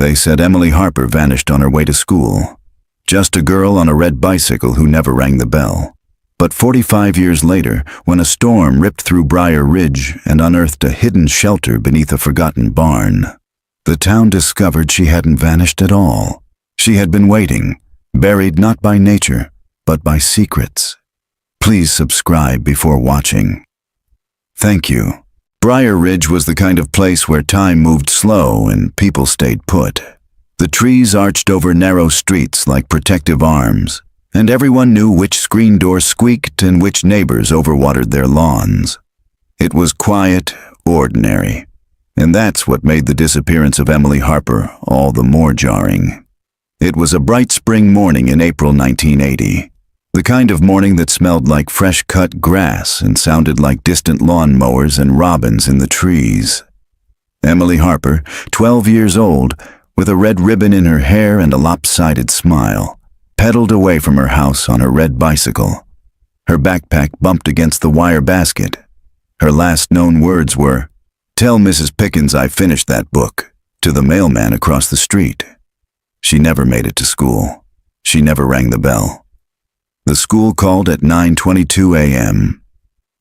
They said Emily Harper vanished on her way to school. Just a girl on a red bicycle who never rang the bell. But 45 years later, when a storm ripped through Briar Ridge and unearthed a hidden shelter beneath a forgotten barn, the town discovered she hadn't vanished at all. She had been waiting, buried not by nature, but by secrets. Please subscribe before watching. Thank you. Briar Ridge was the kind of place where time moved slow and people stayed put. The trees arched over narrow streets like protective arms, and everyone knew which screen door squeaked and which neighbors overwatered their lawns. It was quiet, ordinary, and that's what made the disappearance of Emily Harper all the more jarring. It was a bright spring morning in April 1980. The kind of morning that smelled like fresh-cut grass and sounded like distant lawn mowers and robins in the trees. Emily Harper, 12 years old, with a red ribbon in her hair and a lopsided smile, pedaled away from her house on her red bicycle. Her backpack bumped against the wire basket. Her last known words were, "Tell Mrs. Pickens I finished that book," to the mailman across the street. She never made it to school. She never rang the bell. The school called at 9:22 a.m.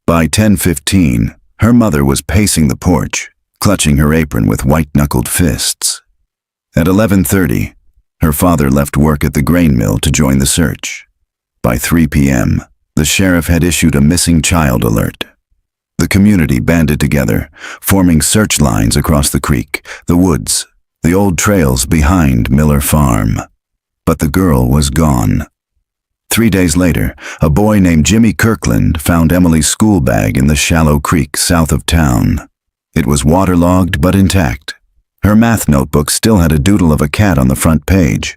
By 10:15, her mother was pacing the porch, clutching her apron with white-knuckled fists. At 11:30, her father left work at the grain mill to join the search. By 3 p.m., the sheriff had issued a missing child alert. The community banded together, forming search lines across the creek, the woods, the old trails behind Miller Farm. But the girl was gone. 3 days later, a boy named Jimmy Kirkland found Emily's school bag in the shallow creek south of town. It was waterlogged but intact. Her math notebook still had a doodle of a cat on the front page.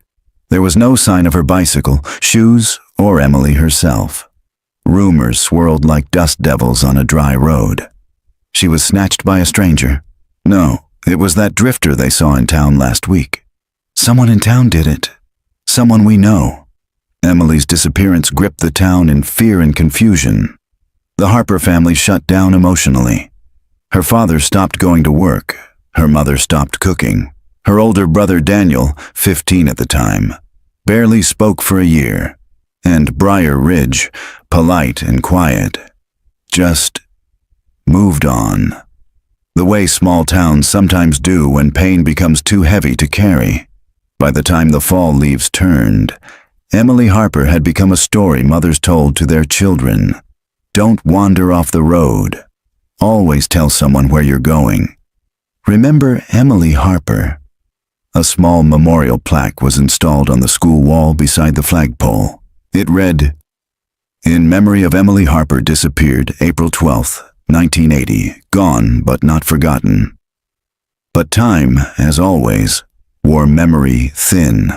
There was no sign of her bicycle, shoes, or Emily herself. Rumors swirled like dust devils on a dry road. She was snatched by a stranger. No, it was that drifter they saw in town last week. Someone in town did it. Someone we know. Emily's disappearance gripped the town in fear and confusion. The Harper family shut down emotionally. Her father stopped going to work. Her mother stopped cooking. Her older brother Daniel, 15 at the time, barely spoke for a year. And Briar Ridge, polite and quiet, just moved on. The way small towns sometimes do when pain becomes too heavy to carry. By the time the fall leaves turned, Emily Harper had become a story mothers told to their children. Don't wander off the road. Always tell someone where you're going. Remember Emily Harper. A small memorial plaque was installed on the school wall beside the flagpole. It read, "In memory of Emily Harper, disappeared April 12th, 1980, gone but not forgotten." But time, as always, wore memory thin.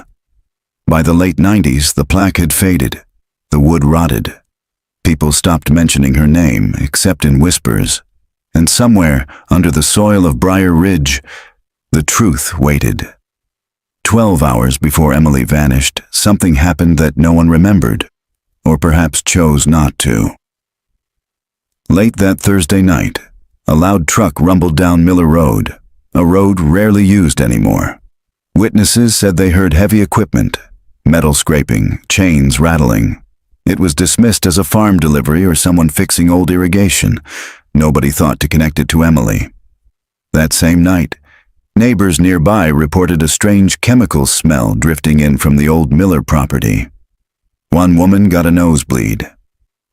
By the late 90s, the plaque had faded. The wood rotted. People stopped mentioning her name, except in whispers. And somewhere, under the soil of Briar Ridge, the truth waited. 12 hours before Emily vanished, something happened that no one remembered, or perhaps chose not to. Late that Thursday night, a loud truck rumbled down Miller Road, a road rarely used anymore. Witnesses said they heard heavy equipment, metal scraping, chains rattling. It was dismissed as a farm delivery or someone fixing old irrigation. Nobody thought to connect it to Emily. That same night, neighbors nearby reported a strange chemical smell drifting in from the old Miller property. One woman got a nosebleed.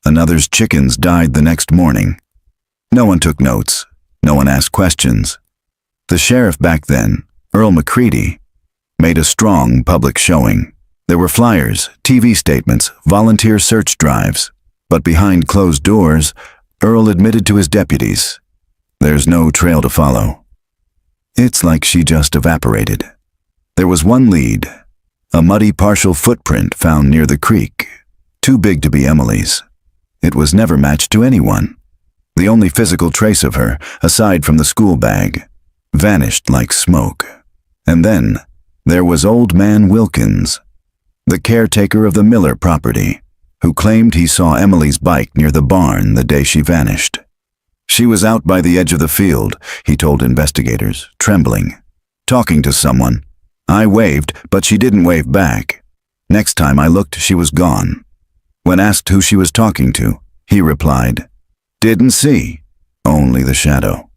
Another's chickens died the next morning. No one took notes. No one asked questions. The sheriff back then, Earl McCready, made a strong public showing. There were flyers, TV statements, volunteer search drives. But behind closed doors, Earl admitted to his deputies, "There's no trail to follow." It's like she just evaporated. There was one lead, a muddy partial footprint found near the creek, too big to be Emily's. It was never matched to anyone. The only physical trace of her, aside from the school bag, vanished like smoke. And then there was Old Man Wilkins, the caretaker of the Miller property, who claimed he saw Emily's bike near the barn the day she vanished. She was out by the edge of the field, he told investigators, trembling, talking to someone, I waved, but she didn't wave back. Next time I looked, she was gone. When asked who she was talking to, he replied, "Didn't see. Only the shadow."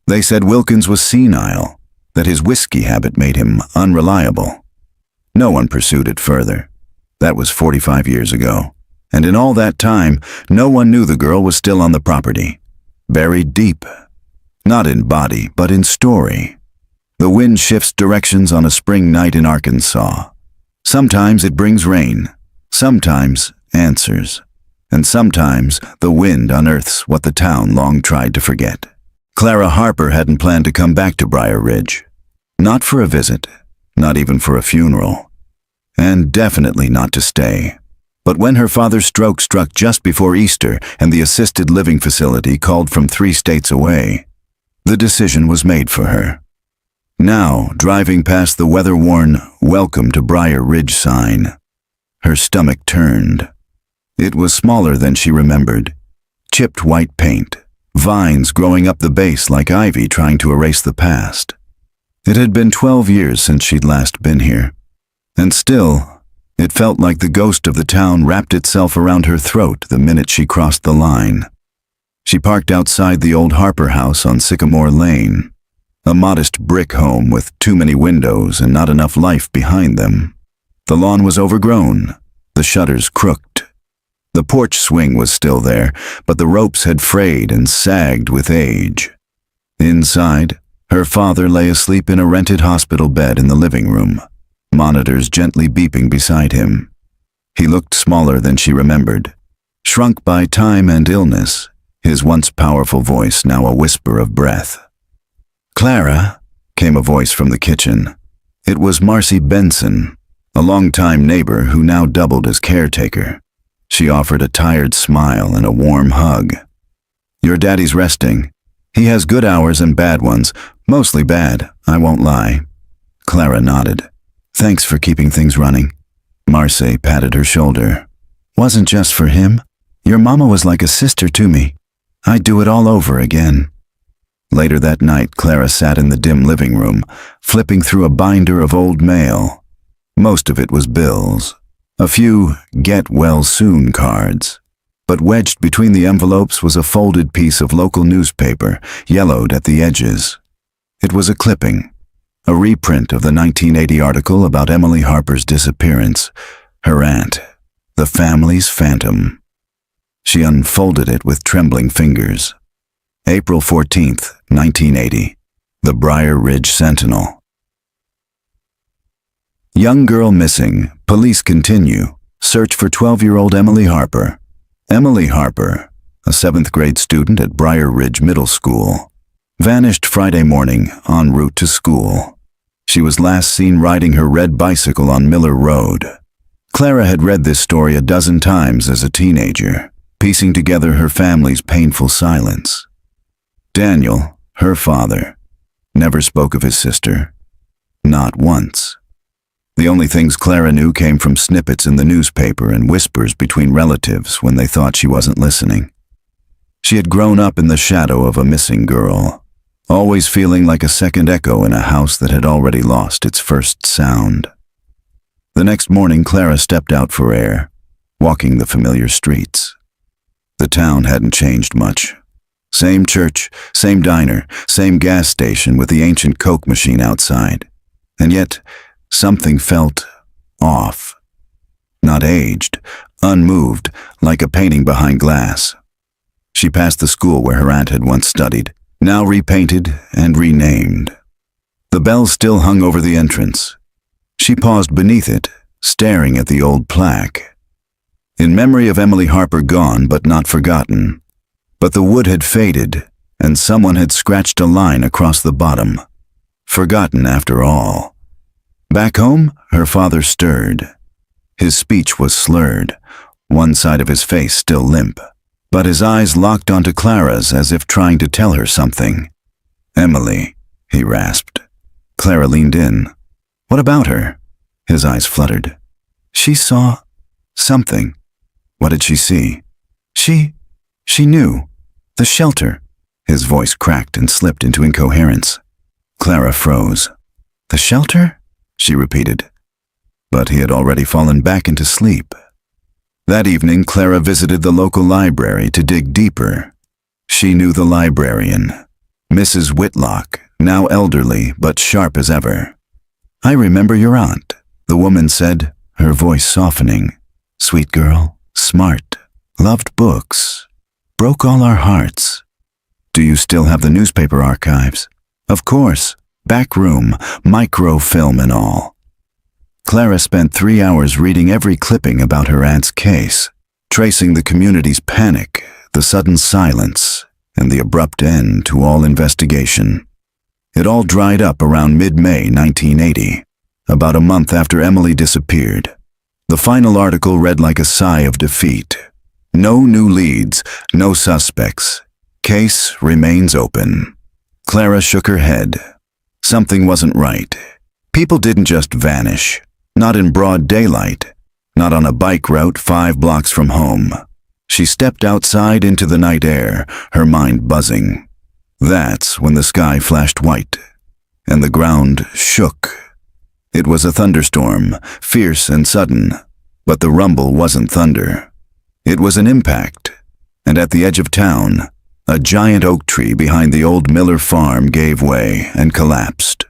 They said Wilkins was senile, that his whiskey habit made him unreliable. No one pursued it further. That was 45 years ago. And in all that time, no one knew the girl was still on the property. Buried deep. Not in body, but in story. The wind shifts directions on a spring night in Arkansas. Sometimes it brings rain. Sometimes answers. And sometimes the wind unearths what the town long tried to forget. Clara Harper hadn't planned to come back to Briar Ridge. Not for a visit. Not even for a funeral. And definitely not to stay. But when her father's stroke struck just before Easter and the assisted living facility called from 3 states away, the decision was made for her. Now, driving past the weather-worn "Welcome to Briar Ridge" sign, her stomach turned. It was smaller than she remembered. Chipped white paint, vines growing up the base like ivy trying to erase the past. It had been 12 years since she'd last been here. And still, it felt like the ghost of the town wrapped itself around her throat the minute she crossed the line. She parked outside the old Harper house on Sycamore Lane, a modest brick home with too many windows and not enough life behind them. The lawn was overgrown, the shutters crooked. The porch swing was still there, but the ropes had frayed and sagged with age. Inside, her father lay asleep in a rented hospital bed in the living room, monitors gently beeping beside him. He looked smaller than she remembered, shrunk by time and illness, his once powerful voice now a whisper of breath. "Clara," came a voice from the kitchen. It was Marcy Benson, a longtime neighbor who now doubled as caretaker. She offered a tired smile and a warm hug. "Your daddy's resting. He has good hours and bad ones, mostly bad, I won't lie." Clara nodded. "Thanks for keeping things running." Marcy patted her shoulder. "Wasn't just for him. Your mama was like a sister to me. I'd do it all over again." Later that night, Clara sat in the dim living room, flipping through a binder of old mail. Most of it was bills. A few "get-well-soon" cards. But wedged between the envelopes was a folded piece of local newspaper, yellowed at the edges. It was a clipping, a reprint of the 1980 article about Emily Harper's disappearance, her aunt, the family's phantom. She unfolded it with trembling fingers. April 14th, 1980. The Briar Ridge Sentinel. Young girl missing. Police continue. Search for 12-year-old Emily Harper. Emily Harper, a 7th grade student at Briar Ridge Middle School, vanished Friday morning en route to school. She was last seen riding her red bicycle on Miller Road. Clara had read this story a dozen times as a teenager, piecing together her family's painful silence. Daniel, her father, never spoke of his sister. Not once. The only things Clara knew came from snippets in the newspaper and whispers between relatives when they thought she wasn't listening. She had grown up in the shadow of a missing girl, always feeling like a second echo in a house that had already lost its first sound. The next morning, Clara stepped out for air, walking the familiar streets. The town hadn't changed much. Same church, same diner, same gas station with the ancient Coke machine outside. And yet, something felt off. Not aged, unmoved, like a painting behind glass. She passed the school where her aunt had once studied, now repainted and renamed. The bell still hung over the entrance. She paused beneath it, staring at the old plaque. In memory of Emily Harper, gone but not forgotten. But the wood had faded, and someone had scratched a line across the bottom. Forgotten after all. Back home, her father stirred. His speech was slurred, one side of his face still limp, but his eyes locked onto Clara's as if trying to tell her something. "Emily," he rasped. Clara leaned in. "What about her?" His eyes fluttered. "She saw something." "What did she see?" She knew. The shelter." His voice cracked and slipped into incoherence. Clara froze. "The shelter?" she repeated. But he had already fallen back into sleep. That evening, Clara visited the local library to dig deeper. She knew the librarian, Mrs. Whitlock, now elderly but sharp as ever. "I remember your aunt," the woman said, her voice softening. "Sweet girl, smart, loved books, broke all our hearts." "Do you still have the newspaper archives?" "Of course, back room, microfilm and all." Clara spent 3 hours reading every clipping about her aunt's case, tracing the community's panic, the sudden silence, and the abrupt end to all investigation. It all dried up around mid-May 1980, about a month after Emily disappeared. The final article read like a sigh of defeat. "No new leads, no suspects. Case remains open." Clara shook her head. Something wasn't right. People didn't just vanish. Not in broad daylight. Not on a bike route 5 blocks from home. She stepped outside into the night air, her mind buzzing. That's when the sky flashed white, and the ground shook. It was a thunderstorm, fierce and sudden, but the rumble wasn't thunder. It was an impact, and at the edge of town, a giant oak tree behind the old Miller farm gave way and collapsed.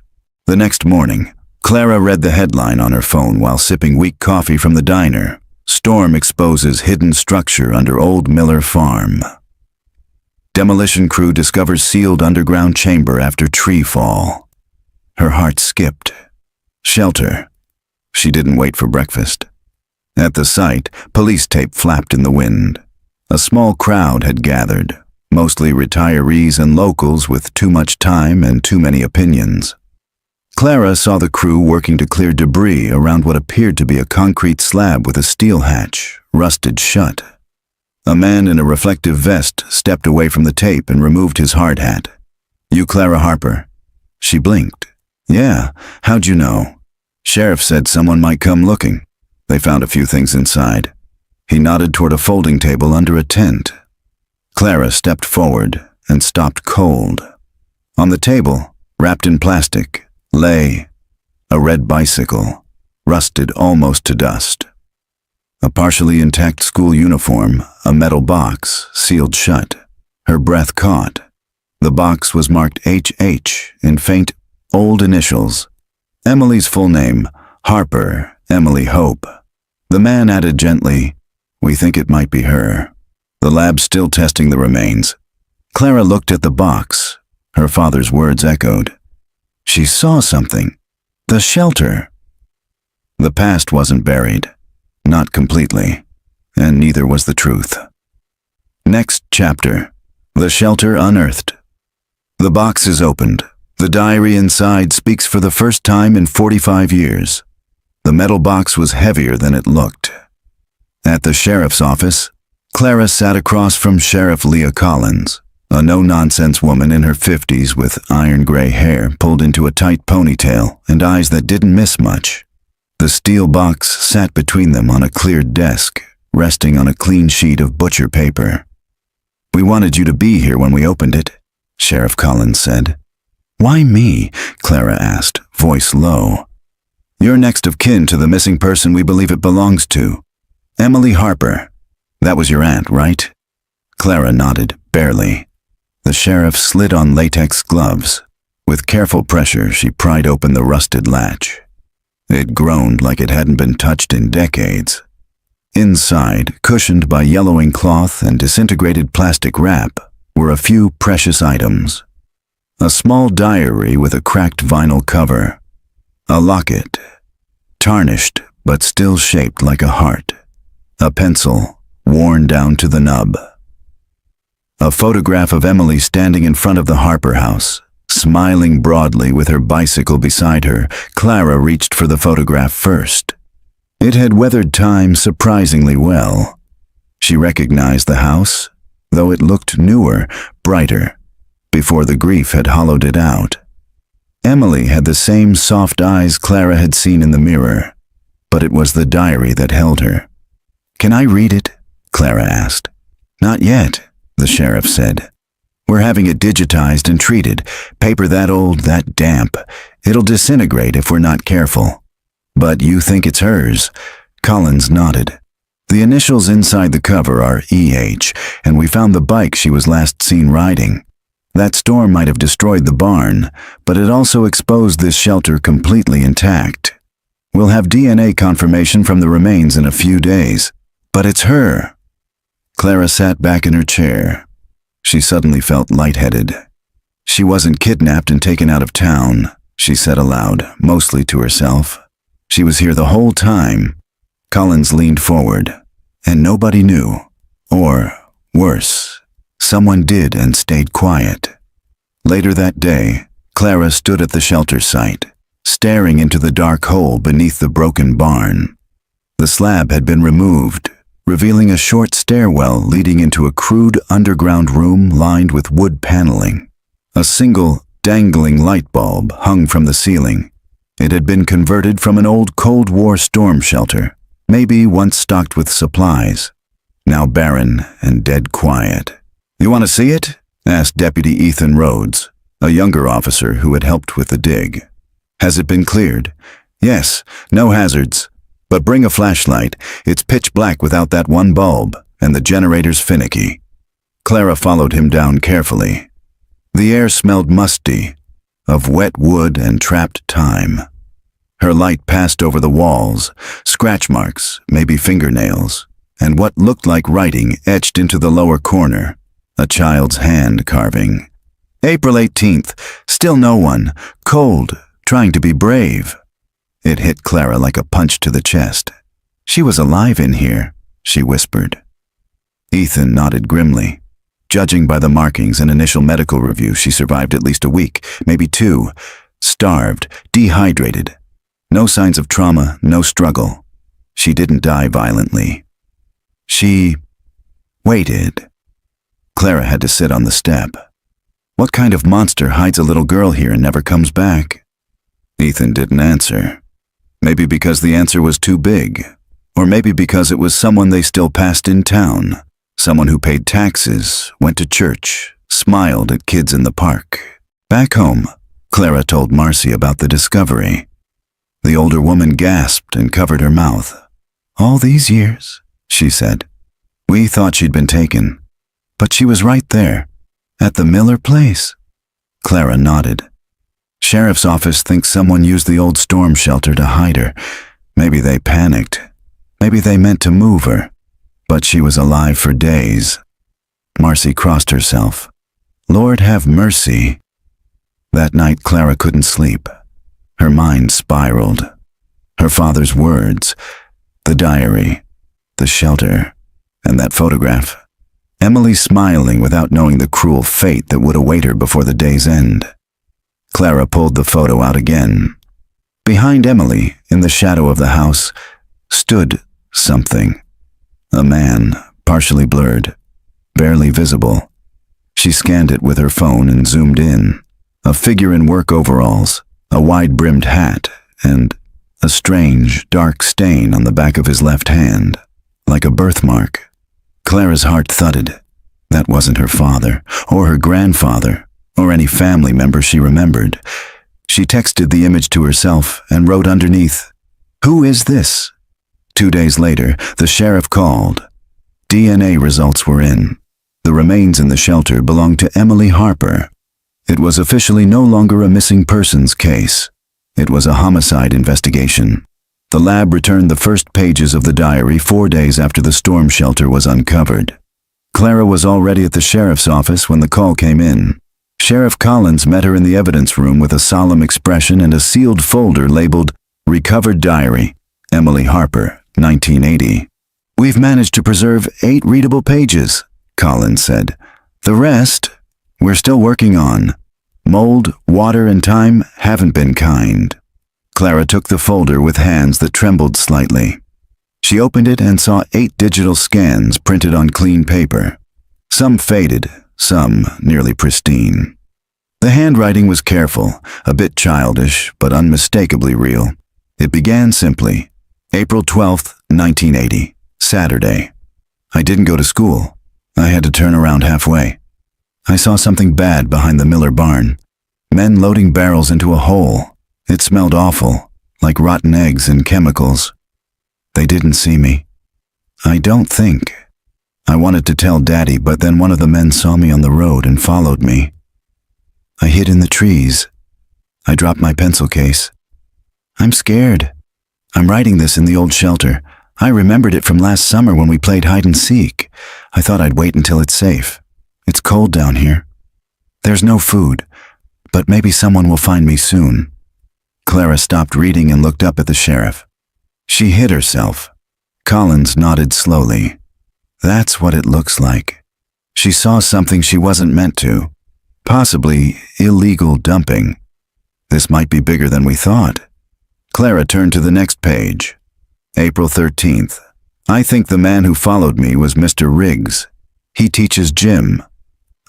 The next morning, Clara read the headline on her phone while sipping weak coffee from the diner. "Storm exposes hidden structure under old Miller farm." Demolition crew discovers sealed underground chamber after tree fall. Her heart skipped. Shelter. She didn't wait for breakfast. At the site, police tape flapped in the wind. A small crowd had gathered, mostly retirees and locals with too much time and too many opinions. Clara saw the crew working to clear debris around what appeared to be a concrete slab with a steel hatch, rusted shut. A man in a reflective vest stepped away from the tape and removed his hard hat. "You Clara Harper?" She blinked. "Yeah, how'd you know?" "Sheriff said someone might come looking. They found a few things inside." He nodded toward a folding table under a tent. Clara stepped forward and stopped cold. On the table, wrapped in plastic, lay a red bicycle, rusted almost to dust. A partially intact school uniform, a metal box, sealed shut. Her breath caught. The box was marked HH in faint, old initials. Emily's full name, Harper Emily Hope. The man added gently, "We think it might be her." The lab's still testing the remains. Clara looked at the box. Her father's words echoed. She saw something. The shelter. The past wasn't buried. Not completely. And neither was the truth. Next chapter. The shelter unearthed. The box is opened. The diary inside speaks for the first time in 45 years. The metal box was heavier than it looked. At the sheriff's office, Clara sat across from Sheriff Leah Collins, a no-nonsense woman in her 50s with iron-gray hair pulled into a tight ponytail and eyes that didn't miss much. The steel box sat between them on a cleared desk, resting on a clean sheet of butcher paper. "We wanted you to be here when we opened it," Sheriff Collins said. "Why me?" Clara asked, voice low. "You're next of kin to the missing person we believe it belongs to. Emily Harper. That was your aunt, right?" Clara nodded, barely. The sheriff slid on latex gloves. With careful pressure, she pried open the rusted latch. It groaned like it hadn't been touched in decades. Inside, cushioned by yellowing cloth and disintegrated plastic wrap, were a few precious items. A small diary with a cracked vinyl cover. A locket, tarnished but still shaped like a heart. A pencil, worn down to the nub. A photograph of Emily standing in front of the Harper house, smiling broadly with her bicycle beside her. Clara reached for the photograph first. It had weathered time surprisingly well. She recognized the house, though it looked newer, brighter, before the grief had hollowed it out. Emily had the same soft eyes Clara had seen in the mirror, but it was the diary that held her. "Can I read it?" Clara asked. "Not yet," the sheriff said. "We're having it digitized and treated. Paper that old, that damp. It'll disintegrate if we're not careful." But you think it's hers? Collins nodded. The initials inside the cover are EH, and we found the bike she was last seen riding. That storm might have destroyed the barn, but it also exposed this shelter completely intact. We'll have DNA confirmation from the remains in a few days. But it's her. Clara sat back in her chair. She suddenly felt lightheaded. She wasn't kidnapped and taken out of town, she said aloud, mostly to herself. She was here the whole time. Collins leaned forward. And nobody knew. Or, worse, someone did and stayed quiet. Later that day, Clara stood at the shelter site, staring into the dark hole beneath the broken barn. The slab had been removed, revealing a short stairwell leading into a crude underground room lined with wood paneling. A single, dangling light bulb hung from the ceiling. It had been converted from an old Cold War storm shelter, maybe once stocked with supplies, now barren and dead quiet. "You want to see it?" asked Deputy Ethan Rhodes, a younger officer who had helped with the dig. "Has it been cleared?" "Yes, no hazards. But bring a flashlight. It's pitch black without that one bulb, and the generator's finicky." Clara followed him down carefully. The air smelled musty, of wet wood and trapped time. Her light passed over the walls, scratch marks, maybe fingernails, and what looked like writing etched into the lower corner, a child's hand carving. "April 18th, still no one, cold, trying to be brave." It hit Clara like a punch to the chest. "She was alive in here," she whispered. Ethan nodded grimly. Judging by the markings and initial medical review, she survived at least a week, maybe two, starved, dehydrated. No signs of trauma, no struggle. She didn't die violently. She waited. Clara had to sit on the step. What kind of monster hides a little girl here and never comes back? Ethan didn't answer. Maybe because the answer was too big, or maybe because it was someone they still passed in town, someone who paid taxes, went to church, smiled at kids in the park. Back home, Clara told Marcy about the discovery. The older woman gasped and covered her mouth. "All these years," she said. "We thought she'd been taken. But she was right there, at the Miller place." Clara nodded. "Sheriff's office thinks someone used the old storm shelter to hide her. Maybe they panicked. Maybe they meant to move her. But she was alive for days." Marcy crossed herself. "Lord have mercy." That night Clara couldn't sleep. Her mind spiraled. Her father's words, the diary, the shelter, and that photograph. Emily smiling without knowing the cruel fate that would await her before the day's end. Clara pulled the photo out again. Behind Emily, in the shadow of the house, stood something. A man, partially blurred, barely visible. She scanned it with her phone and zoomed in. A figure in work overalls, a wide-brimmed hat, and a strange, dark stain on the back of his left hand, like a birthmark. Clara's heart thudded. That wasn't her father, or her grandfather, or any family member she remembered. She texted the image to herself and wrote underneath, "Who is this?" 2 days later, the sheriff called. DNA results were in. The remains in the shelter belonged to Emily Harper. It was officially no longer a missing persons case. It was a homicide investigation. The lab returned the first pages of the diary 4 days after the storm shelter was uncovered. Clara was already at the sheriff's office when the call came in. Sheriff Collins met her in the evidence room with a solemn expression and a sealed folder labeled "Recovered Diary, Emily Harper, 1980. "We've managed to preserve 8 readable pages," Collins said. "The rest, we're still working on. Mold, water, and time haven't been kind." Clara took the folder with hands that trembled slightly. She opened it and saw 8 digital scans printed on clean paper. Some faded, some nearly pristine. The handwriting was careful, a bit childish, but unmistakably real. It began simply, April 12th, 1980, Saturday. "I didn't go to school. I had to turn around halfway. I saw something bad behind the Miller barn. Men loading barrels into a hole. It smelled awful, like rotten eggs and chemicals. They didn't see me. I don't think. I wanted to tell Daddy, but then one of the men saw me on the road and followed me. I hid in the trees. I dropped my pencil case. I'm scared. I'm writing this in the old shelter. I remembered it from last summer when we played hide and seek. I thought I'd wait until it's safe. It's cold down here. There's no food, but maybe someone will find me soon. Clara stopped reading and looked up at the sheriff. She hid herself. Collins nodded slowly. That's what it looks like. She saw something she wasn't meant to. Possibly illegal dumping. This might be bigger than we thought. Clara turned to the next page. April 13th. I think the man who followed me was Mr. Riggs. He teaches gym.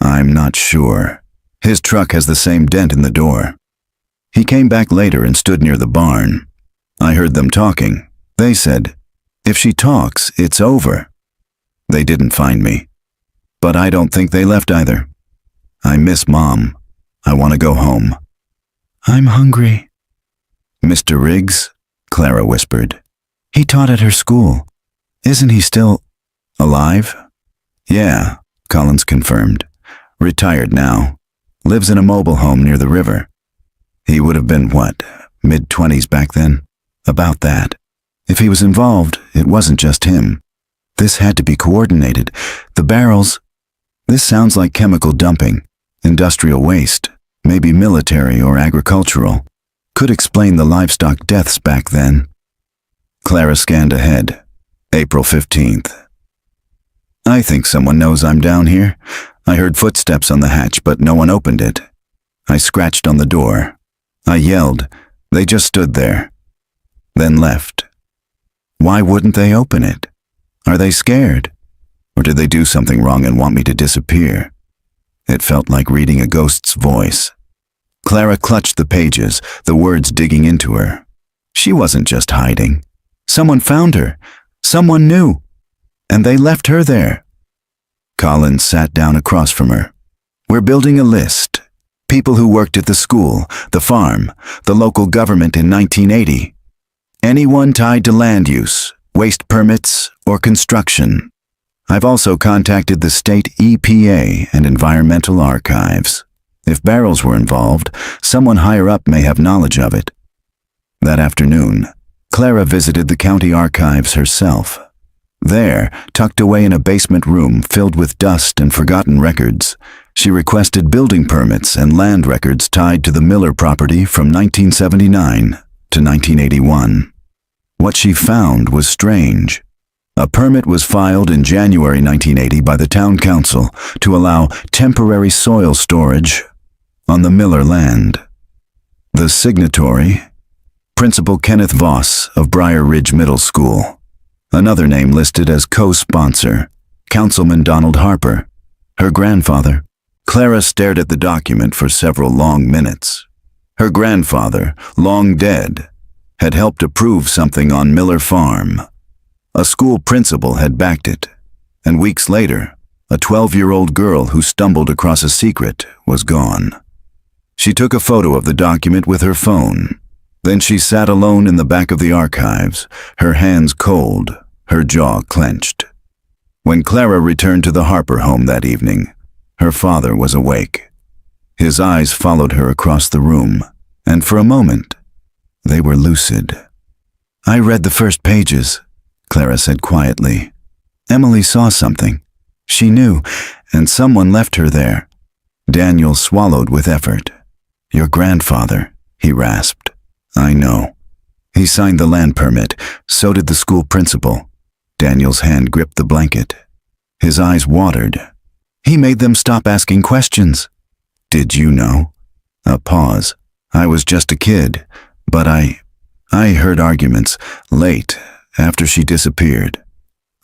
I'm not sure. His truck has the same dent in the door. He came back later and stood near the barn. I heard them talking. They said, "If she talks, it's over." They didn't find me. But I don't think they left either. I miss Mom. I want to go home. I'm hungry. Mr. Riggs, Clara whispered. He taught at her school. Isn't he still alive? Yeah, Collins confirmed. Retired now. Lives in a mobile home near the river. He would have been, what, mid-20s back then? About that. If he was involved, it wasn't just him. This had to be coordinated. The barrels... This sounds like chemical dumping, industrial waste, maybe military or agricultural. Could explain the livestock deaths back then. Clara scanned ahead. April 15th. I think someone knows I'm down here. I heard footsteps on the hatch, but no one opened it. I scratched on the door. I yelled. They just stood there. Then left. Why wouldn't they open it? Are they scared? Or did they do something wrong and want me to disappear? It felt like reading a ghost's voice. Clara clutched the pages, the words digging into her. She wasn't just hiding. Someone found her. Someone knew. And they left her there. Collins sat down across from her. We're building a list. People who worked at the school, the farm, the local government in 1980. Anyone tied to land use, waste permits, or construction. I've also contacted the state EPA and environmental archives. If barrels were involved, someone higher up may have knowledge of it. That afternoon, Clara visited the county archives herself. There, tucked away in a basement room filled with dust and forgotten records, she requested building permits and land records tied to the Miller property from 1979 to 1981. What she found was strange. A permit was filed in January 1980 by the town council to allow temporary soil storage on the Miller land. The signatory, Principal Kenneth Voss of Briar Ridge Middle School. Another name listed as co-sponsor, Councilman Donald Harper. Her grandfather. Clara stared at the document for several long minutes. Her grandfather, long dead, had helped approve something on Miller Farm. A school principal had backed it, and weeks later, a 12-year-old girl who stumbled across a secret was gone. She took a photo of the document with her phone. Then she sat alone in the back of the archives, her hands cold, her jaw clenched. When Clara returned to the Harper home that evening, her father was awake. His eyes followed her across the room, and for a moment, they were lucid. I read the first pages, Clara said quietly. Emily saw something. She knew, and someone left her there. Daniel swallowed with effort. Your grandfather, he rasped. I know. He signed the land permit. So did the school principal. Daniel's hand gripped the blanket. His eyes watered. He made them stop asking questions. Did you know? A pause. I was just a kid, but I heard arguments, late, after she disappeared.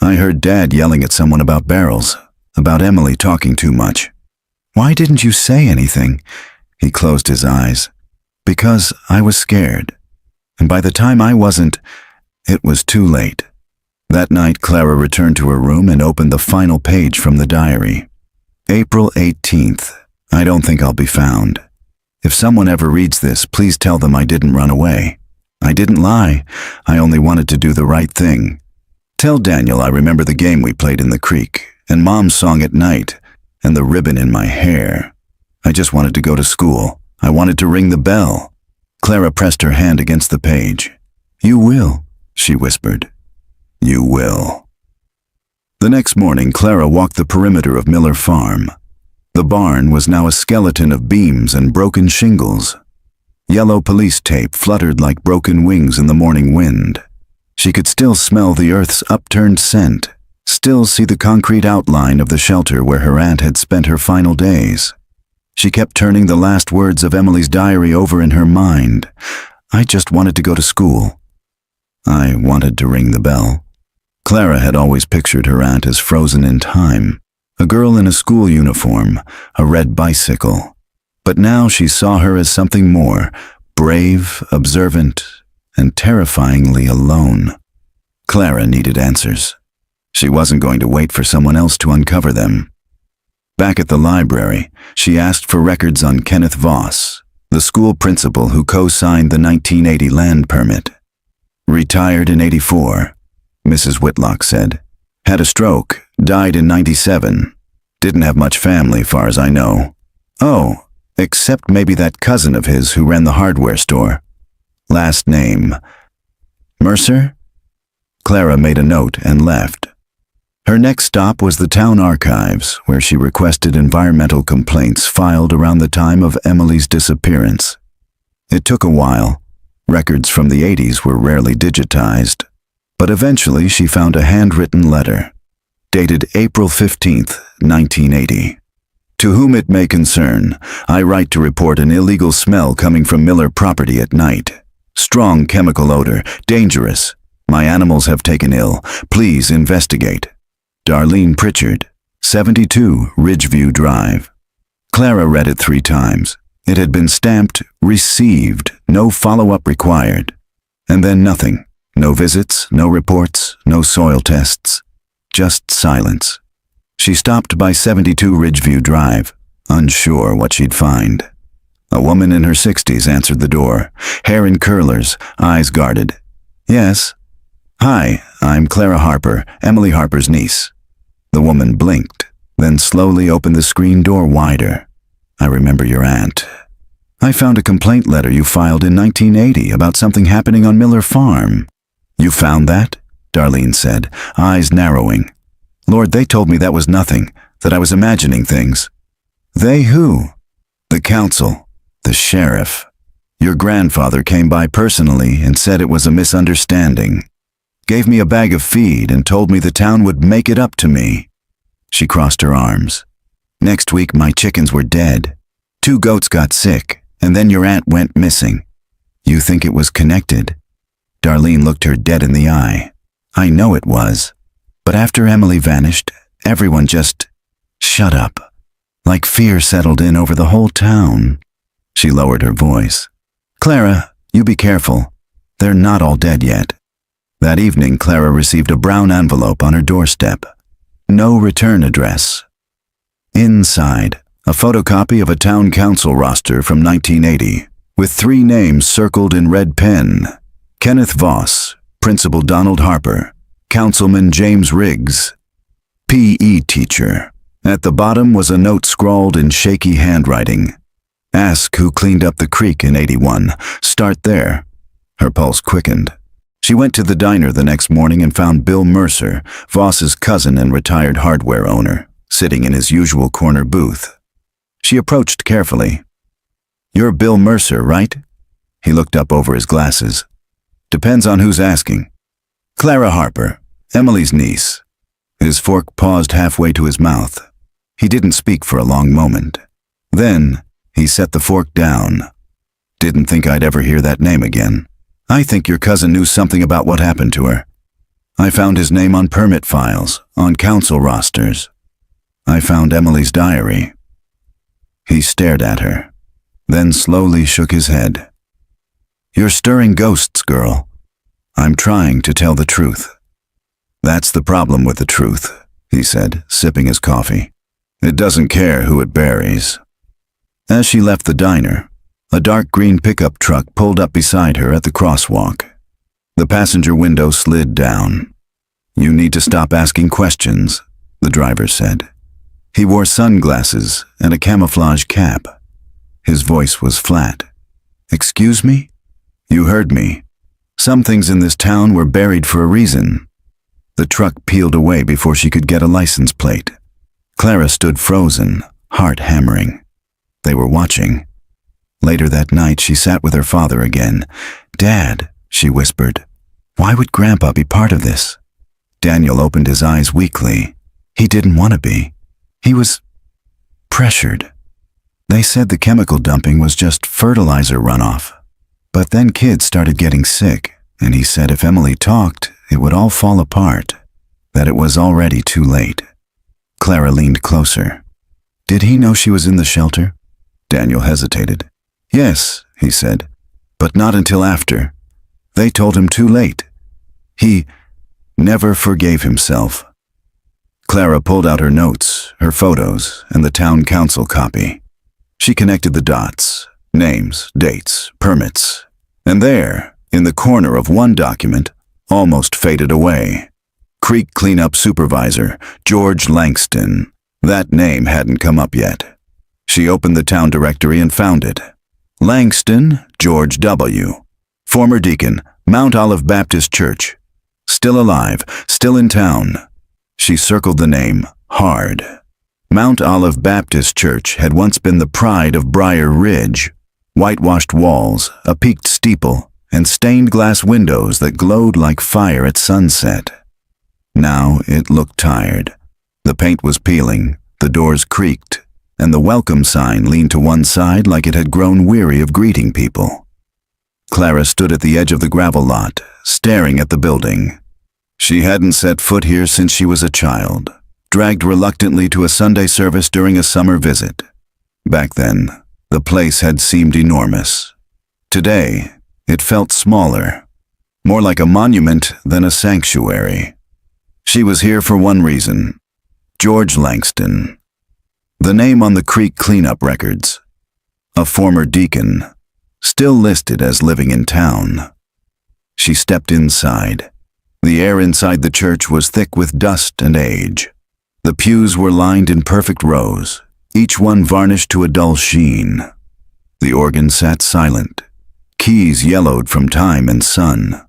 I heard Dad yelling at someone about barrels, about Emily talking too much. Why didn't you say anything? He closed his eyes. Because I was scared. And by the time I wasn't, it was too late. That night, Clara returned to her room and opened the final page from the diary. April 18th. I don't think I'll be found. If someone ever reads this, please tell them I didn't run away. I didn't lie. I only wanted to do the right thing. Tell Daniel I remember the game we played in the creek, and Mom's song at night, and the ribbon in my hair. I just wanted to go to school. I wanted to ring the bell. Clara pressed her hand against the page. You will, she whispered. You will. The next morning, Clara walked the perimeter of Miller Farm. The barn was now a skeleton of beams and broken shingles. Yellow police tape fluttered like broken wings in the morning wind. She could still smell the earth's upturned scent, still see the concrete outline of the shelter where her aunt had spent her final days. She kept turning the last words of Emily's diary over in her mind. I just wanted to go to school. I wanted to ring the bell. Clara had always pictured her aunt as frozen in time, a girl in a school uniform, a red bicycle. But now she saw her as something more, brave, observant, and terrifyingly alone. Clara needed answers. She wasn't going to wait for someone else to uncover them. Back at the library, she asked for records on Kenneth Voss, the school principal who co-signed the 1980 land permit. Retired in '84, Mrs. Whitlock said. Had a stroke, died in '97. Didn't have much family, far as I know. Oh, except maybe that cousin of his who ran the hardware store. Last name, Mercer? Clara made a note and left. Her next stop was the town archives, where she requested environmental complaints filed around the time of Emily's disappearance. It took a while. Records from the '80s were rarely digitized. But eventually she found a handwritten letter, dated April 15th, 1980. To whom it may concern, I write to report an illegal smell coming from Miller property at night. Strong chemical odor, dangerous. My animals have taken ill. Please investigate. Darlene Pritchard, 72 Ridgeview Drive. Clara read it 3 times. It had been stamped, received, no follow-up required. And then nothing. No visits, no reports, no soil tests. Just silence. She stopped by 72 Ridgeview Drive, unsure what she'd find. A woman in her 60s answered the door, hair in curlers, eyes guarded. Yes. Hi, I'm Clara Harper, Emily Harper's niece. The woman blinked, then slowly opened the screen door wider. I remember your aunt. I found a complaint letter you filed in 1980 about something happening on Miller Farm. You found that? Darlene said, eyes narrowing. Lord, they told me that was nothing, that I was imagining things. They who? The council, the sheriff. Your grandfather came by personally and said it was a misunderstanding. Gave me a bag of feed and told me the town would make it up to me. She crossed her arms. Next week my chickens were dead. 2 goats got sick, and then your aunt went missing. You think it was connected? Darlene looked her dead in the eye. I know it was. But after Emily vanished, everyone just shut up. Like fear settled in over the whole town. She lowered her voice. Clara, you be careful. They're not all dead yet. That evening, Clara received a brown envelope on her doorstep. No return address. Inside, a photocopy of a town council roster from 1980, with 3 names circled in red pen. Kenneth Voss, Principal Donald Harper, Councilman James Riggs, PE teacher. At the bottom was a note scrawled in shaky handwriting. Ask who cleaned up the creek in '81. Start there. Her pulse quickened. She went to the diner the next morning and found Bill Mercer, Voss's cousin and retired hardware owner, sitting in his usual corner booth. She approached carefully. You're Bill Mercer, right? He looked up over his glasses. Depends on who's asking. Clara Harper, Emily's niece. His fork paused halfway to his mouth. He didn't speak for a long moment. Then, he set the fork down. Didn't think I'd ever hear that name again. I think your cousin knew something about what happened to her. I found his name on permit files, on council rosters. I found Emily's diary. He stared at her, then slowly shook his head. You're stirring ghosts, girl. I'm trying to tell the truth. That's the problem with the truth, he said, sipping his coffee. It doesn't care who it buries. As she left the diner, A dark green pickup truck pulled up beside her at the crosswalk. The passenger window slid down. "You need to stop asking questions," the driver said. He wore sunglasses and a camouflage cap. His voice was flat. "Excuse me? You heard me. Some things in this town were buried for a reason." The truck peeled away before she could get a license plate. Clara stood frozen, heart hammering. They were watching. Later that night, she sat with her father again. "Dad," she whispered, "why would Grandpa be part of this?" Daniel opened his eyes weakly. He didn't want to be. He was pressured. They said the chemical dumping was just fertilizer runoff. But then kids started getting sick, and he said if Emily talked, it would all fall apart, that it was already too late. Clara leaned closer. "Did he know she was in the shelter?" Daniel hesitated. "Yes," he said, "but not until after. They told him too late. He never forgave himself." Clara pulled out her notes, her photos, and the town council copy. She connected the dots, names, dates, permits, and there, in the corner of one document, almost faded away. Creek Cleanup Supervisor, George Langston. That name hadn't come up yet. She opened the town directory and found it. Langston, George W. Former deacon, Mount Olive Baptist Church. Still alive, still in town. She circled the name hard. Mount Olive Baptist Church had once been the pride of Briar Ridge. Whitewashed walls, a peaked steeple, and stained glass windows that glowed like fire at sunset. Now it looked tired. The paint was peeling, the doors creaked, and the welcome sign leaned to one side like it had grown weary of greeting people. Clara stood at the edge of the gravel lot, staring at the building. She hadn't set foot here since she was a child, dragged reluctantly to a Sunday service during a summer visit. Back then, the place had seemed enormous. Today, it felt smaller, more like a monument than a sanctuary. She was here for one reason: George Langston. The name on the creek cleanup records. A former deacon, still listed as living in town. She stepped inside. The air inside the church was thick with dust and age. The pews were lined in perfect rows, each one varnished to a dull sheen. The organ sat silent, keys yellowed from time and sun.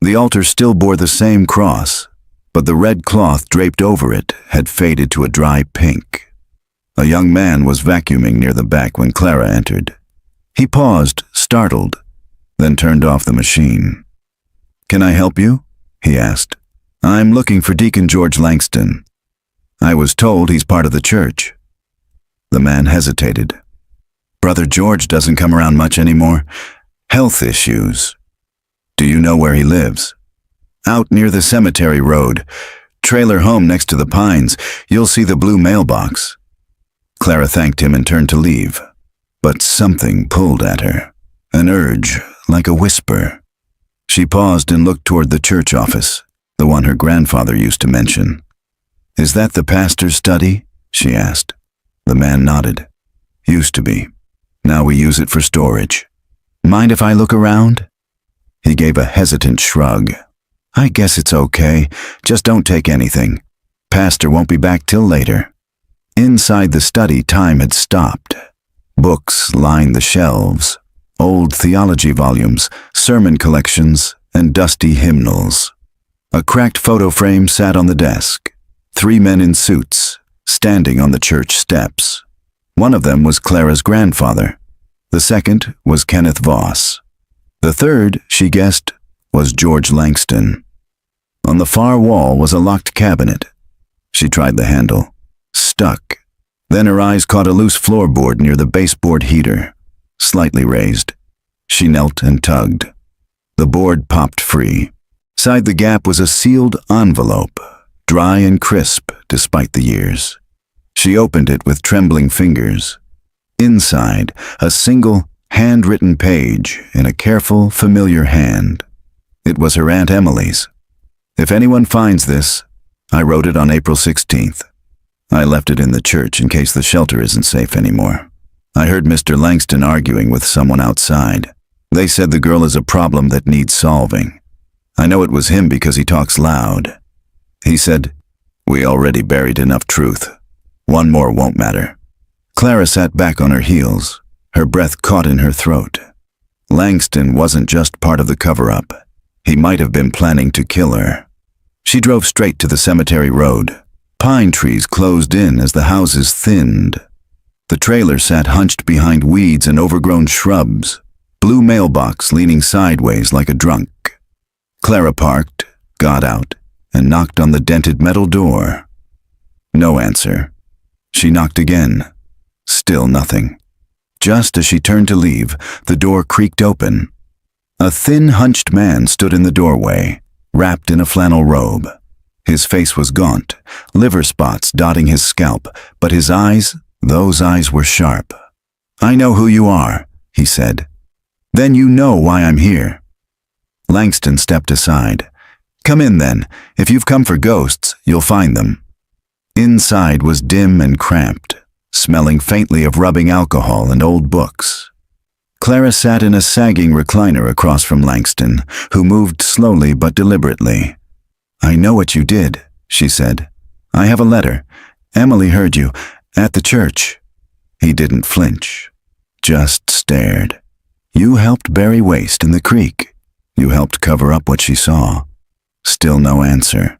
The altar still bore the same cross, but the red cloth draped over it had faded to a dry pink. A young man was vacuuming near the back when Clara entered. He paused, startled, then turned off the machine. "Can I help you?" he asked. "I'm looking for Deacon George Langston. I was told he's part of the church." The man hesitated. "Brother George doesn't come around much anymore. Health issues." "Do you know where he lives?" "Out near the cemetery road. Trailer home next to the pines. You'll see the blue mailbox." Clara thanked him and turned to leave. But something pulled at her. An urge, like a whisper. She paused and looked toward the church office, the one her grandfather used to mention. "Is that the pastor's study?" she asked. The man nodded. "Used to be. Now we use it for storage. Mind if I look around?" He gave a hesitant shrug. "I guess it's okay. Just don't take anything. Pastor won't be back till later." Inside the study, time had stopped. Books lined the shelves. Old theology volumes, sermon collections, and dusty hymnals. A cracked photo frame sat on the desk. 3 men in suits, standing on the church steps. One of them was Clara's grandfather. The second was Kenneth Voss. The third, she guessed, was George Langston. On the far wall was a locked cabinet. She tried the handle. Stuck. Then her eyes caught a loose floorboard near the baseboard heater, slightly raised. She knelt and tugged. The board popped free. Inside the gap was a sealed envelope, dry and crisp despite the years. She opened it with trembling fingers. Inside, a single, handwritten page in a careful, familiar hand. It was her Aunt Emily's. "If anyone finds this, I wrote it on April 16th. I left it in the church in case the shelter isn't safe anymore. I heard Mr. Langston arguing with someone outside. They said the girl is a problem that needs solving. I know it was him because he talks loud. He said, "We already buried enough truth. One more won't matter." Clara sat back on her heels, her breath caught in her throat. Langston wasn't just part of the cover-up. He might have been planning to kill her. She drove straight to the cemetery road. Pine trees closed in as the houses thinned. The trailer sat hunched behind weeds and overgrown shrubs, blue mailbox leaning sideways like a drunk. Clara parked, got out, and knocked on the dented metal door. No answer. She knocked again. Still nothing. Just as she turned to leave, the door creaked open. A thin, hunched man stood in the doorway, wrapped in a flannel robe. His face was gaunt, liver spots dotting his scalp, but his eyes, those eyes were sharp. "I know who you are," he said. "Then you know why I'm here." Langston stepped aside. "Come in then. If you've come for ghosts, you'll find them." Inside was dim and cramped, smelling faintly of rubbing alcohol and old books. Clara sat in a sagging recliner across from Langston, who moved slowly but deliberately. "I know what you did," she said. "I have a letter. Emily heard you, at the church." He didn't flinch, just stared. "You helped bury waste in the creek. You helped cover up what she saw." Still no answer.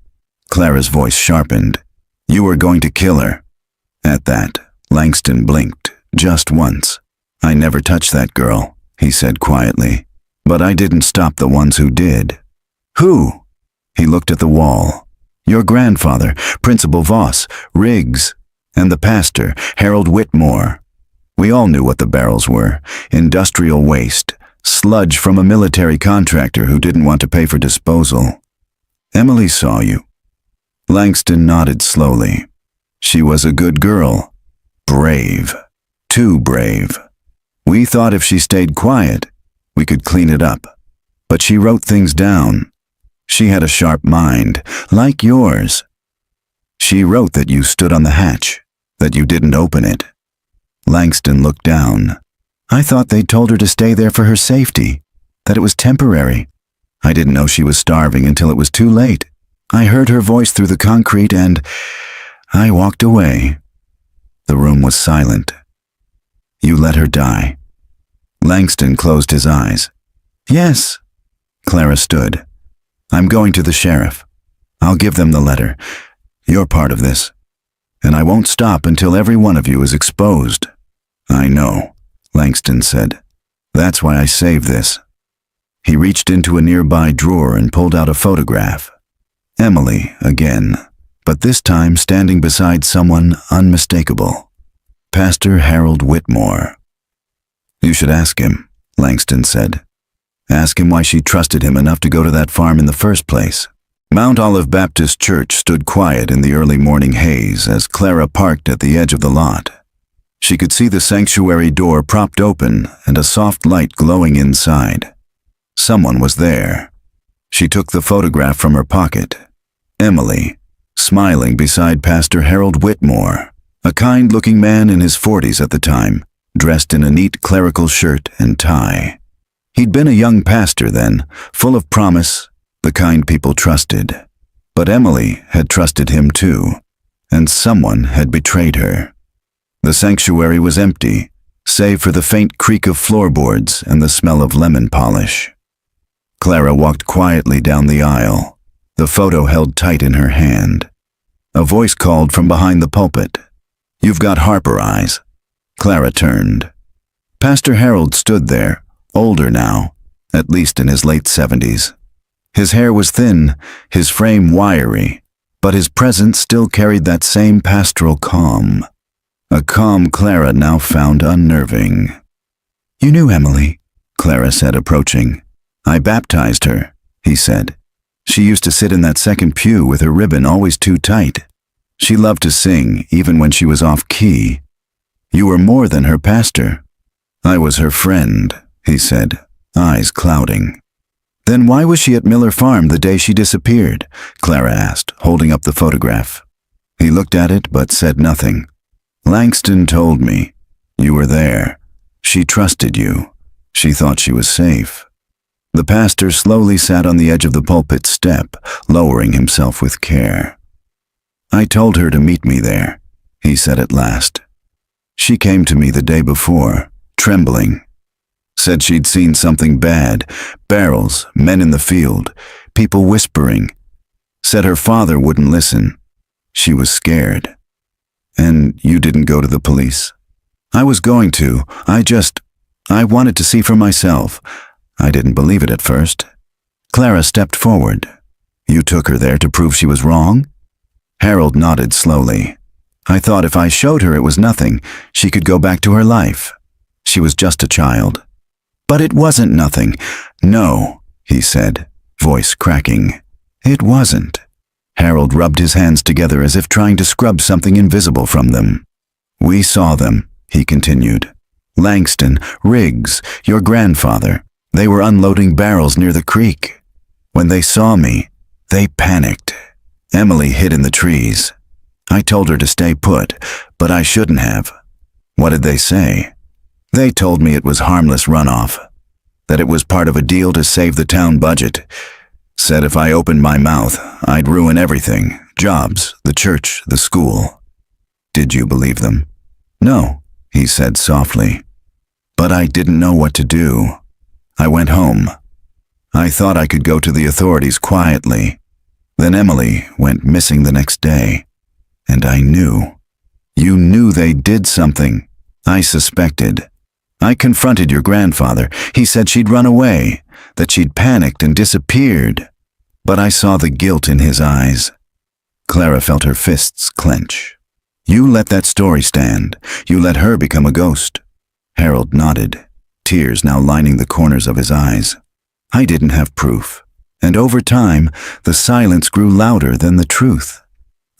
Clara's voice sharpened. "You were going to kill her." At that, Langston blinked, just once. "I never touched that girl," he said quietly. "But I didn't stop the ones who did." "Who?" He looked at the wall. "Your grandfather, Principal Voss, Riggs, and the pastor, Harold Whitmore. We all knew what the barrels were. Industrial waste, sludge from a military contractor who didn't want to pay for disposal. Emily saw you." Langston nodded slowly. "She was a good girl. Brave. Too brave. We thought if she stayed quiet, we could clean it up. But she wrote things down. She had a sharp mind, like yours. She wrote that you stood on the hatch, that you didn't open it." Langston looked down. "I thought they'd told her to stay there for her safety, that it was temporary. I didn't know she was starving until it was too late. I heard her voice through the concrete and I walked away." The room was silent. "You let her die." Langston closed his eyes. "Yes." Clara stood. "I'm going to the sheriff. I'll give them the letter. You're part of this. And I won't stop until every one of you is exposed." "I know," Langston said. "That's why I saved this." He reached into a nearby drawer and pulled out a photograph. Emily again, but this time standing beside someone unmistakable. Pastor Harold Whitmore. "You should ask him," Langston said. "Ask him why she trusted him enough to go to that farm in the first place." Mount Olive Baptist Church stood quiet in the early morning haze as Clara parked at the edge of the lot. She could see the sanctuary door propped open and a soft light glowing inside. Someone was there. She took the photograph from her pocket. Emily, smiling beside Pastor Harold Whitmore, a kind-looking man in his 40s at the time, dressed in a neat clerical shirt and tie. He'd been a young pastor then, full of promise, the kind people trusted. But Emily had trusted him too, and someone had betrayed her. The sanctuary was empty, save for the faint creak of floorboards and the smell of lemon polish. Clara walked quietly down the aisle, the photo held tight in her hand. A voice called from behind the pulpit. "You've got Harper eyes." Clara turned. Pastor Harold stood there, older now, at least in his late 70s. His hair was thin, his frame wiry, but his presence still carried that same pastoral calm. A calm Clara now found unnerving. "You knew Emily," Clara said, approaching. "I baptized her," he said. "She used to sit in that second pew with her ribbon always too tight. She loved to sing, even when she was off-key. You were more than her pastor." "I was her friend," he said, eyes clouding. "Then why was she at Miller Farm the day she disappeared?" Clara asked, holding up the photograph. He looked at it but said nothing. "Langston told me. You were there. She trusted you. She thought she was safe. The pastor slowly sat on the edge of the pulpit step, lowering himself with care. I told her to meet me there, he said at last. She came to me the day before, trembling. Said she'd seen something bad, barrels, men in the field, people whispering. Said her father wouldn't listen. She was scared. And you didn't go to the police? I was going to. I wanted to see for myself. I didn't believe it at first. Clara stepped forward. You took her there to prove she was wrong? Harold nodded slowly. I thought if I showed her it was nothing, she could go back to her life. She was just a child. But it wasn't nothing. No, he said, voice cracking. It wasn't. Harold rubbed his hands together as if trying to scrub something invisible from them. We saw them, he continued. Langston, Riggs, your grandfather. They were unloading barrels near the creek. When they saw me, they panicked. Emily hid in the trees. I told her to stay put, but I shouldn't have. What did they say? They told me it was harmless runoff, that it was part of a deal to save the town budget. Said if I opened my mouth, I'd ruin everything, jobs, the church, the school. Did you believe them? No, he said softly. But I didn't know what to do. I went home. I thought I could go to the authorities quietly. Then Emily went missing the next day. And I knew. You knew they did something. I suspected. I confronted your grandfather. He said she'd run away, that she'd panicked and disappeared. But I saw the guilt in his eyes. Clara felt her fists clench. You let that story stand. You let her become a ghost. Harold nodded, tears now lining the corners of his eyes. I didn't have proof, and over time, the silence grew louder than the truth.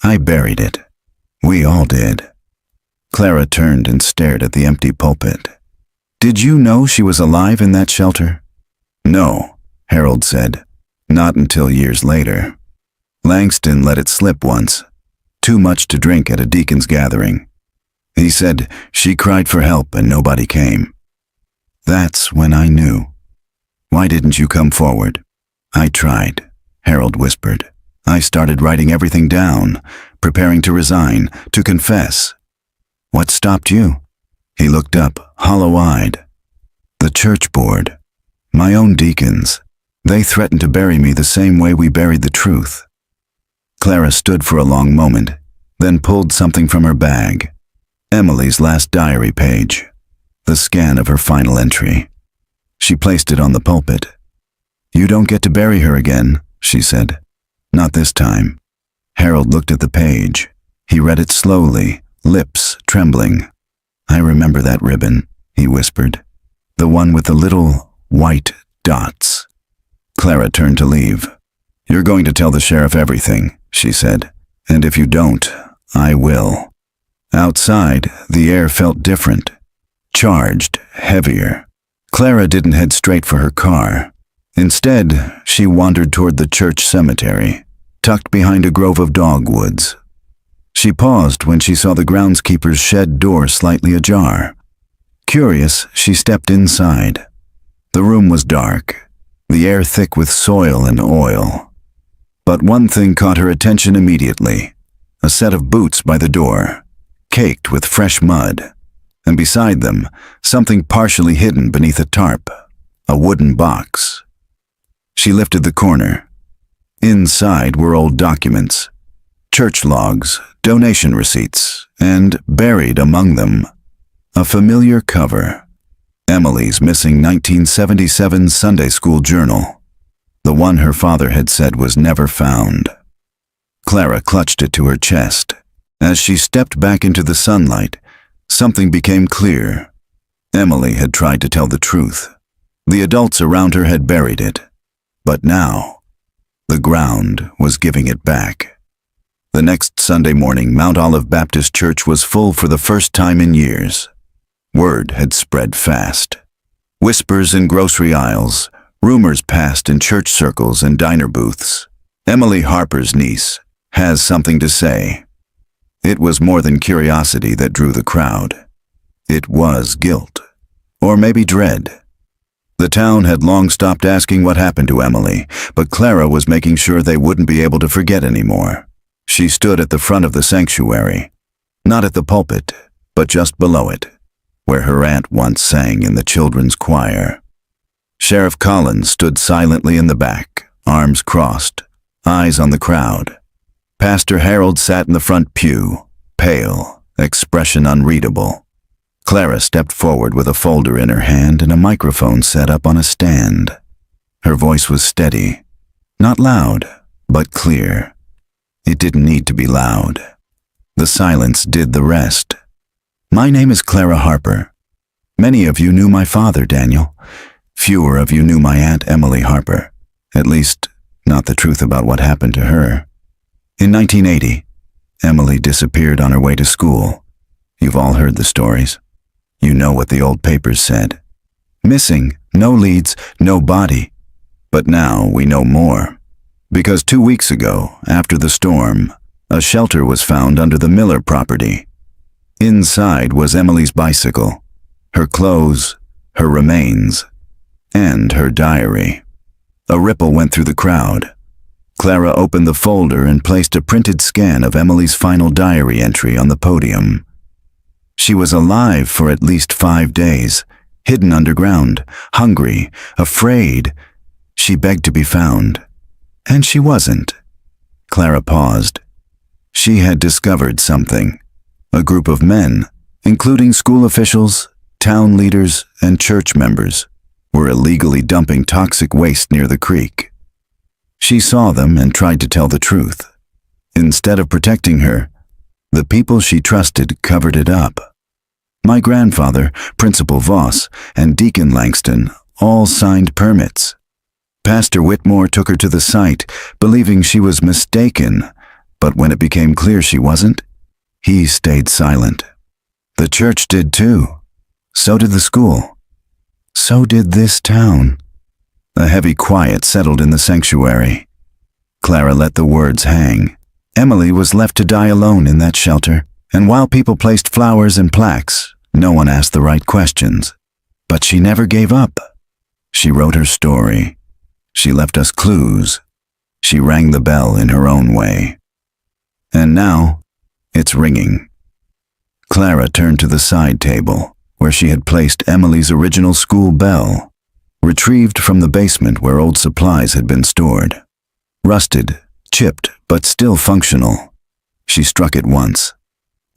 I buried it. We all did. Clara turned and stared at the empty pulpit. Did you know she was alive in that shelter? No, Harold said. Not until years later. Langston let it slip once. Too much to drink at a deacon's gathering. He said she cried for help and nobody came. That's when I knew. Why didn't you come forward? I tried, Harold whispered. I started writing everything down, preparing to resign, to confess. What stopped you? He looked up, hollow-eyed. The church board. My own deacons. They threatened to bury me the same way we buried the truth. Clara stood for a long moment, then pulled something from her bag. Emily's last diary page. The scan of her final entry. She placed it on the pulpit. You don't get to bury her again, she said. Not this time. Harold looked at the page. He read it slowly, lips trembling. I remember that ribbon, he whispered. The one with the little white dots. Clara turned to leave. You're going to tell the sheriff everything, she said. And if you don't, I will. Outside, the air felt different. Charged, heavier. Clara didn't head straight for her car. Instead, she wandered toward the church cemetery, tucked behind a grove of dogwoods. She paused when she saw the groundskeeper's shed door slightly ajar. Curious, she stepped inside. The room was dark, the air thick with soil and oil. But one thing caught her attention immediately. A set of boots by the door, caked with fresh mud. And beside them, something partially hidden beneath a tarp, a wooden box. She lifted the corner. Inside were old documents, church logs, donation receipts, and buried among them, a familiar cover. Emily's missing 1977 Sunday school journal, the one her father had said was never found. Clara clutched it to her chest. As she stepped back into the sunlight, something became clear. Emily had tried to tell the truth. The adults around her had buried it. But now, the ground was giving it back. The next Sunday morning, Mount Olive Baptist Church was full for the first time in years. Word had spread fast. Whispers in grocery aisles, rumors passed in church circles and diner booths. Emily Harper's niece has something to say. It was more than curiosity that drew the crowd. It was guilt. Or maybe dread. The town had long stopped asking what happened to Emily, but Clara was making sure they wouldn't be able to forget anymore. She stood at the front of the sanctuary, not at the pulpit, but just below it, where her aunt once sang in the children's choir. Sheriff Collins stood silently in the back, arms crossed, eyes on the crowd. Pastor Harold sat in the front pew, pale, expression unreadable. Clara stepped forward with a folder in her hand and a microphone set up on a stand. Her voice was steady, not loud, but clear. It didn't need to be loud. The silence did the rest. My name is Clara Harper. Many of you knew my father, Daniel. Fewer of you knew my Aunt Emily Harper. At least, not the truth about what happened to her. In 1980, Emily disappeared on her way to school. You've all heard the stories. You know what the old papers said. Missing, no leads, no body. But now we know more. Because 2 weeks ago, after the storm, a shelter was found under the Miller property. Inside was Emily's bicycle, her clothes, her remains, and her diary. A ripple went through the crowd. Clara opened the folder and placed a printed scan of Emily's final diary entry on the podium. She was alive for at least 5 days, hidden underground, hungry, afraid. She begged to be found. And she wasn't. Clara paused. She had discovered something. A group of men, including school officials, town leaders, and church members, were illegally dumping toxic waste near the creek. She saw them and tried to tell the truth. Instead of protecting her, the people she trusted covered it up. My grandfather, Principal Voss, and Deacon Langston all signed permits. Pastor Whitmore took her to the site, believing she was mistaken, but when it became clear she wasn't, he stayed silent. The church did too. So did the school. So did this town. A heavy quiet settled in the sanctuary. Clara let the words hang. Emily was left to die alone in that shelter, and while people placed flowers and plaques, no one asked the right questions. But she never gave up. She wrote her story. She left us clues. She rang the bell in her own way. And now, it's ringing. Clara turned to the side table, where she had placed Emily's original school bell, retrieved from the basement where old supplies had been stored. Rusted, chipped, but still functional. She struck it once.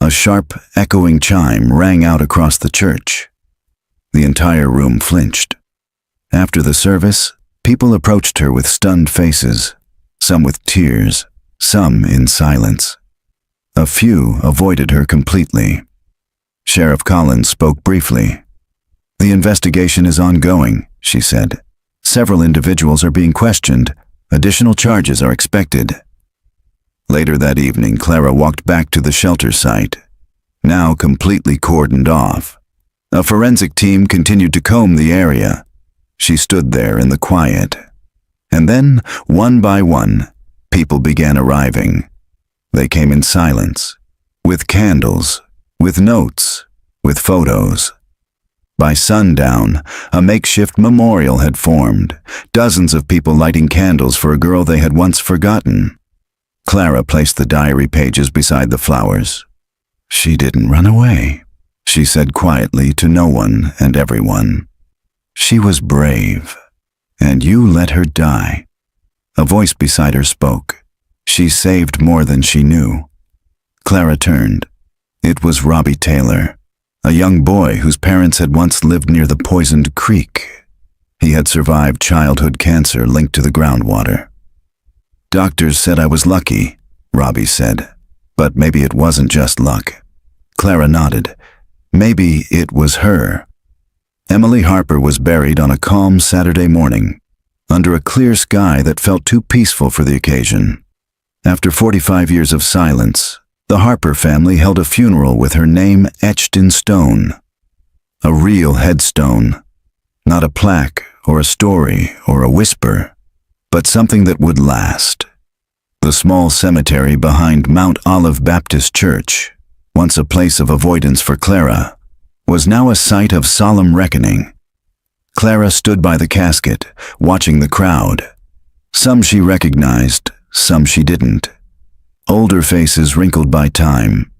A sharp, echoing chime rang out across the church. The entire room flinched. After the service, people approached her with stunned faces, some with tears, some in silence. A few avoided her completely. Sheriff Collins spoke briefly. The investigation is ongoing, she said. Several individuals are being questioned. Additional charges are expected. Later that evening, Clara walked back to the shelter site, now completely cordoned off. A forensic team continued to comb the area. She stood there in the quiet. And then, one by one, people began arriving. They came in silence, with candles, with notes, with photos. By sundown, a makeshift memorial had formed, dozens of people lighting candles for a girl they had once forgotten. Clara placed the diary pages beside the flowers. She didn't run away, she said quietly to no one and everyone. She was brave, and you let her die. A voice beside her spoke. She saved more than she knew. Clara turned. It was Robbie Taylor, a young boy whose parents had once lived near the poisoned creek. He had survived childhood cancer linked to the groundwater. Doctors said I was lucky, Robbie said, but maybe it wasn't just luck. Clara nodded. Maybe it was her. Emily Harper was buried on a calm Saturday morning, under a clear sky that felt too peaceful for the occasion. After 45 years of silence, the Harper family held a funeral with her name etched in stone. A real headstone, not a plaque or a story or a whisper, but something that would last. The small cemetery behind Mount Olive Baptist Church, once a place of avoidance for Clara, was now a sight of solemn reckoning. Clara stood by the casket, watching the crowd. Some she recognized, some she didn't. Older faces wrinkled by time.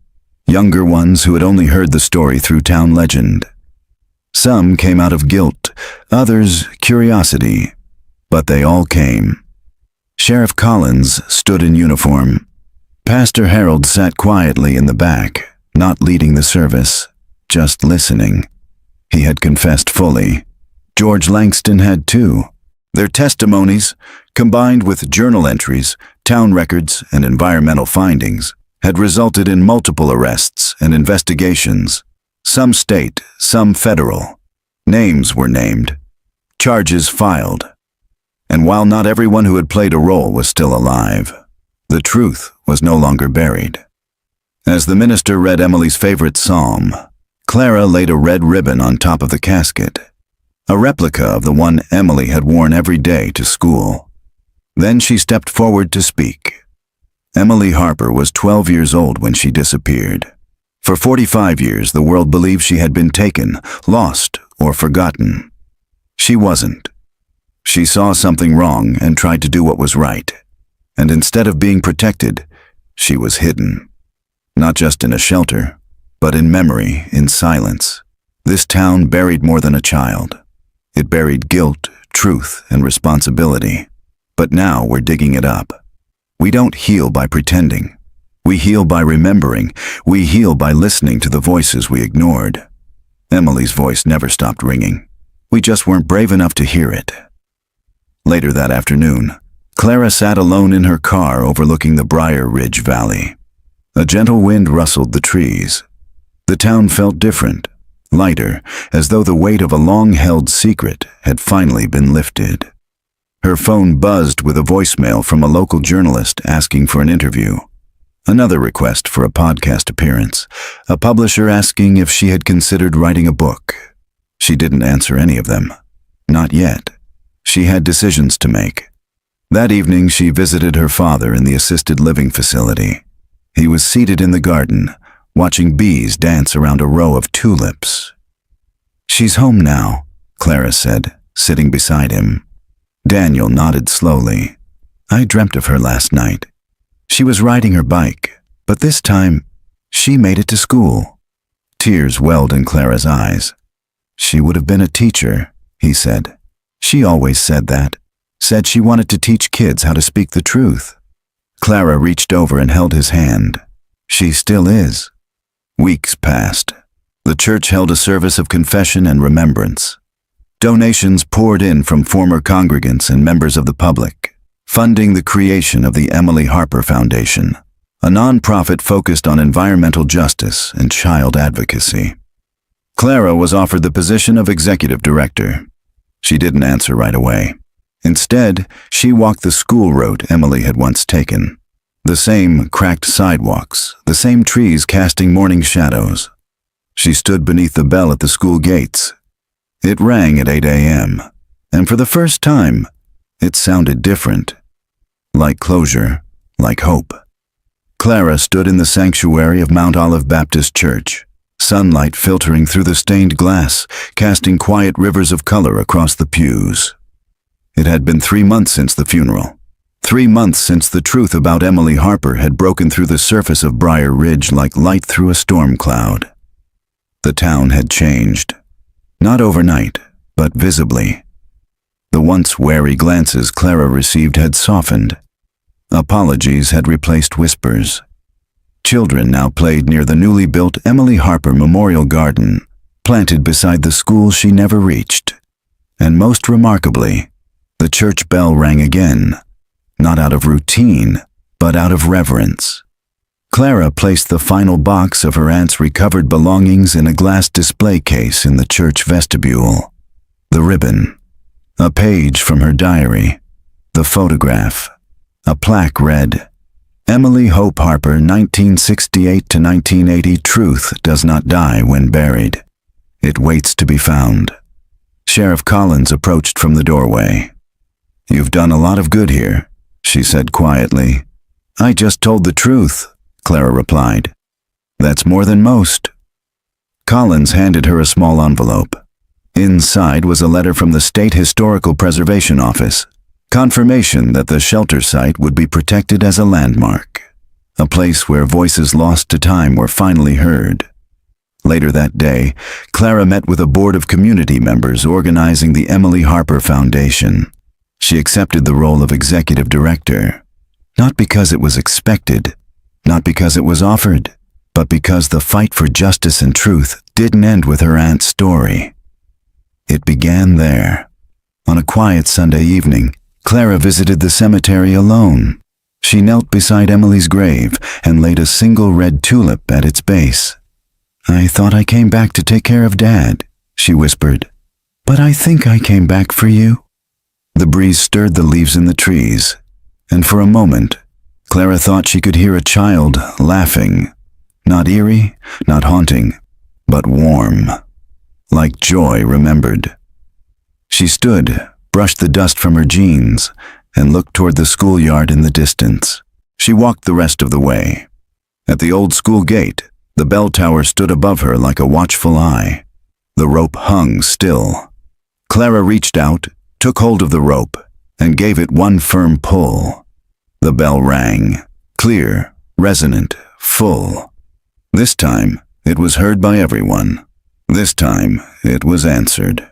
Younger ones who had only heard the story through town legend. Some came out of guilt, others curiosity. But they all came. Sheriff Collins stood in uniform. Pastor Harold sat quietly in the back, not leading the service, just listening. He had confessed fully. George Langston had too. Their testimonies, combined with journal entries, town records, and environmental findings, had resulted in multiple arrests and investigations, some state, some federal. Names were named, charges filed. And while not everyone who had played a role was still alive, the truth was no longer buried. As the minister read Emily's favorite psalm, Clara laid a red ribbon on top of the casket, a replica of the one Emily had worn every day to school. Then she stepped forward to speak. Emily Harper was 12 years old when she disappeared. For 45 years, the world believed she had been taken, lost, or forgotten. She wasn't. She saw something wrong and tried to do what was right. And instead of being protected, she was hidden. Not just in a shelter, but in memory, in silence. This town buried more than a child. It buried guilt, truth, and responsibility. But now we're digging it up. We don't heal by pretending. We heal by remembering. We heal by listening to the voices we ignored. Emily's voice never stopped ringing. We just weren't brave enough to hear it. Later that afternoon, Clara sat alone in her car overlooking the Briar Ridge Valley. A gentle wind rustled the trees. The town felt different, lighter, as though the weight of a long-held secret had finally been lifted. Her phone buzzed with a voicemail from a local journalist asking for an interview. Another request for a podcast appearance, a publisher asking if she had considered writing a book. She didn't answer any of them. Not yet. She had decisions to make. That evening she visited her father in the assisted living facility. He was seated in the garden, watching bees dance around a row of tulips. "She's home now," Clara said, sitting beside him. Daniel nodded slowly. "I dreamt of her last night. She was riding her bike, but this time, she made it to school." Tears welled in Clara's eyes. "She would have been a teacher," he said. "She always said that. Said she wanted to teach kids how to speak the truth." Clara reached over and held his hand. "She still is." Weeks passed. The church held a service of confession and remembrance. Donations poured in from former congregants and members of the public, funding the creation of the Emily Harper Foundation, a nonprofit focused on environmental justice and child advocacy. Clara was offered the position of executive director. She didn't answer right away. Instead, she walked the school route Emily had once taken. The same cracked sidewalks, the same trees casting morning shadows. She stood beneath the bell at the school gates. It rang at 8 a.m., and for the first time, it sounded different. Like closure, like hope. Clara stood in the sanctuary of Mount Olive Baptist Church, sunlight filtering through the stained glass, casting quiet rivers of color across the pews. It had been 3 months since the funeral. 3 months since the truth about Emily Harper had broken through the surface of Briar Ridge like light through a storm cloud. The town had changed. Not overnight, but visibly. The once wary glances Clara received had softened. Apologies had replaced whispers. Children now played near the newly built Emily Harper Memorial Garden, planted beside the school she never reached. And most remarkably, the church bell rang again, not out of routine, but out of reverence. Clara placed the final box of her aunt's recovered belongings in a glass display case in the church vestibule. The ribbon, a page from her diary, the photograph, a plaque read, "Emily Hope Harper, 1968 to 1980, truth does not die when buried. It waits to be found." Sheriff Collins approached from the doorway. "You've done a lot of good here," she said quietly. "I just told the truth," Clara replied. "That's more than most." Collins handed her a small envelope. Inside was a letter from the State Historical Preservation Office, confirmation that the shelter site would be protected as a landmark, a place where voices lost to time were finally heard. Later that day, Clara met with a board of community members organizing the Emily Harper Foundation. She accepted the role of executive director, not because it was expected, not because it was offered, but because the fight for justice and truth didn't end with her aunt's story. It began there. On a quiet Sunday evening, Clara visited the cemetery alone. She knelt beside Emily's grave and laid a single red tulip at its base. "I thought I came back to take care of Dad," she whispered. "But I think I came back for you." The breeze stirred the leaves in the trees, and for a moment, Clara thought she could hear a child laughing. Not eerie, not haunting, but warm, like joy remembered. She stood, brushed the dust from her jeans, and looked toward the schoolyard in the distance. She walked the rest of the way. At the old school gate, the bell tower stood above her like a watchful eye. The rope hung still. Clara reached out, took hold of the rope, and gave it one firm pull. The bell rang, clear, resonant, full. This time, it was heard by everyone. This time, it was answered.